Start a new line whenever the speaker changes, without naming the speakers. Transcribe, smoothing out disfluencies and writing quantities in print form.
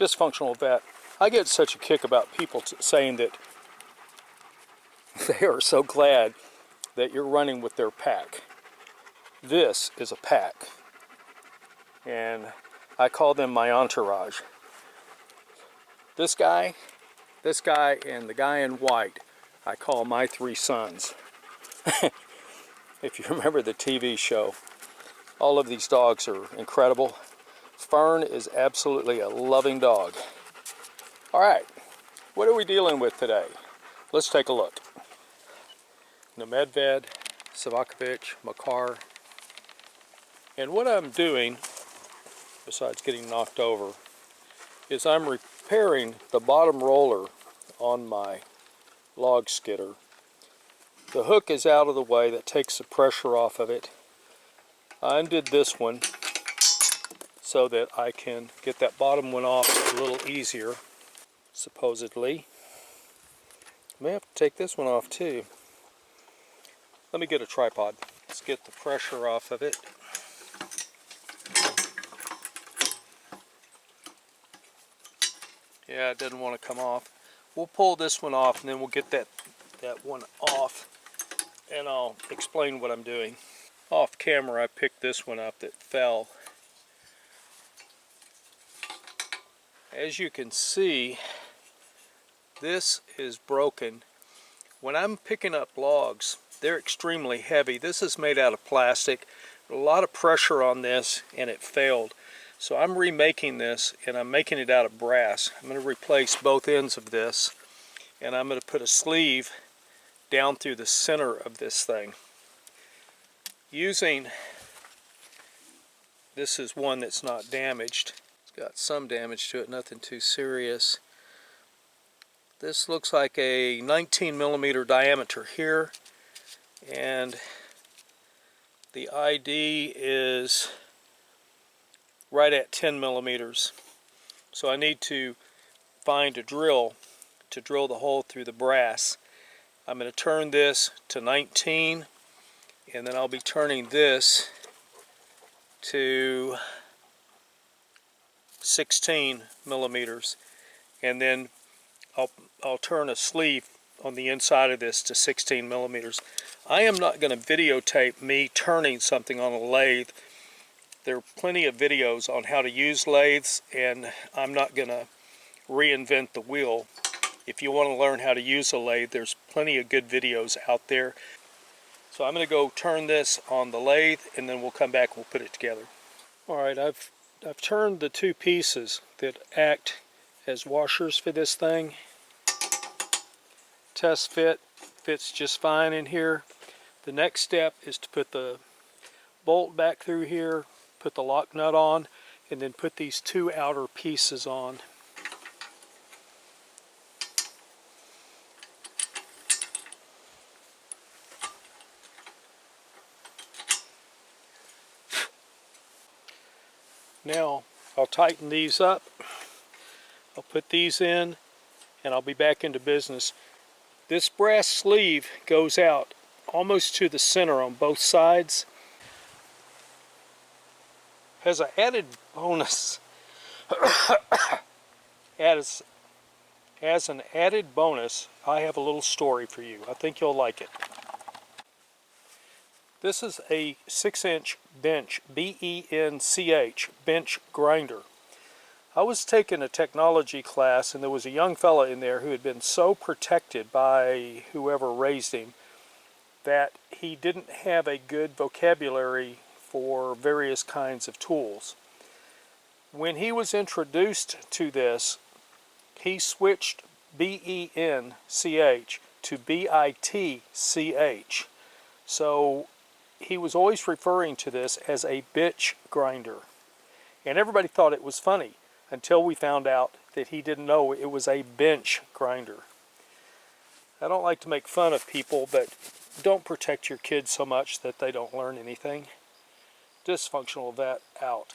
Dysfunctional vet. I get such a kick about people saying that they are so glad that you're running with their pack. This is a pack, and I call them my entourage. This guy, and the guy in white, I call my three sons. If you remember the TV show, all of these dogs are incredible. Fern is absolutely a loving dog. All right, what are we dealing with today? Let's take a look. Medved, Savakovich, Makar. And what I'm doing, besides getting knocked over, is I'm repairing the bottom roller on my log skidder. The hook is out of the way, that takes the pressure off of it. I undid this one so that I can get that bottom one off a little easier, supposedly. May have to take this one off too. Let me get a tripod. Let's get the pressure off of it. Yeah, it didn't want to come off. We'll pull this one off and then we'll get that one off, and I'll explain what I'm doing. Off camera I picked this one up that fell. As you can see, this is broken. When I'm picking up logs, they're extremely heavy. This is made out of plastic. A lot of pressure on this and it failed. So I'm remaking this, and I'm making it out of brass. I'm going to replace both ends of this, and I'm going to put a sleeve down through the center of this thing. This is one that's not damaged. It's got some damage to it, nothing too serious. This looks like a 19 millimeter diameter here, and the ID is right at 10 millimeters. So I need to find a drill to drill the hole through the brass. I'm going to turn this to 19, and then I'll be turning this to 16 millimeters, and then I'll turn a sleeve on the inside of this to 16 millimeters. I am not going to videotape me turning something on a lathe. There are plenty of videos on how to use lathes, and I'm not going to reinvent the wheel. If you want to learn how to use a lathe, there's plenty of good videos out there. So I'm going to go turn this on the lathe, and then we'll come back and we'll put it together. Alright, I've turned the two pieces that act as washers for this thing. Test fit, fits just fine in here. The next step is to put the bolt back through here, put the lock nut on, and then put these two outer pieces on. Now I'll tighten these up, I'll put these in, and I'll be back into business. This brass sleeve goes out almost to the center on both sides. As an added bonus, as an added bonus, I have a little story for you. I think you'll like it. This is a 6-inch bench, B-E-N-C-H, bench grinder. I was taking a technology class, and there was a young fella in there who had been so protected by whoever raised him that he didn't have a good vocabulary for various kinds of tools. When he was introduced to this, he switched B-E-N-C-H to B-I-T-C-H. So he was always referring to this as a bitch grinder. And everybody thought it was funny until we found out that he didn't know it was a bench grinder. I don't like to make fun of people, but don't protect your kids so much that they don't learn anything. Dysfunctional vet out.